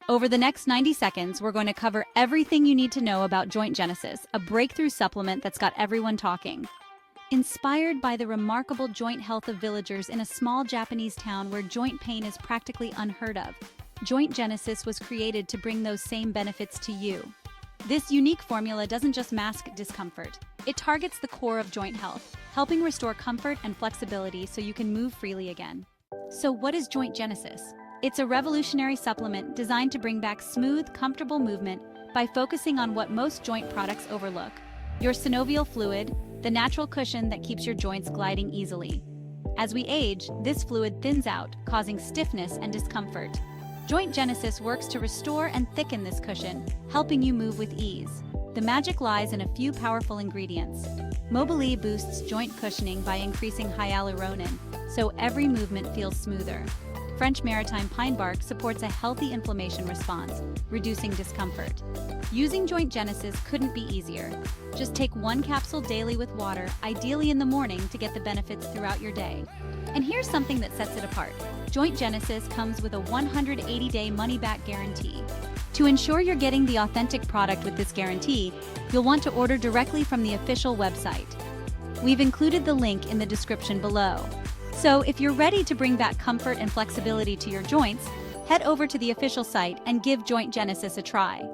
Over the next 90 seconds, we're going to cover everything you need to know about Joint Genesis, a breakthrough supplement that's got everyone talking. Inspired by the remarkable joint health of villagers in a small Japanese town where joint pain is practically unheard of, Joint Genesis was created to bring those same benefits to you. This unique formula doesn't just mask discomfort. It targets the core of joint health, helping restore comfort and flexibility so you can move freely again. So what is Joint Genesis? It's a revolutionary supplement designed to bring back smooth, comfortable movement by focusing on what most joint products overlook: your synovial fluid, the natural cushion that keeps your joints gliding easily. As we age, this fluid thins out, causing stiffness and discomfort. Joint Genesis works to restore and thicken this cushion, helping you move with ease. The magic lies in a few powerful ingredients. Mobilee boosts joint cushioning by increasing hyaluronan, so every movement feels smoother. French Maritime Pine Bark supports a healthy inflammation response, reducing discomfort. Using Joint Genesis couldn't be easier. Just take one capsule daily with water, ideally in the morning, to get the benefits throughout your day. And here's something that sets it apart. Joint Genesis comes with a 180-day money-back guarantee. To ensure you're getting the authentic product with this guarantee, you'll want to order directly from the official website. We've included the link in the description below. So if you're ready to bring back comfort and flexibility to your joints, head over to the official site and give Joint Genesis a try.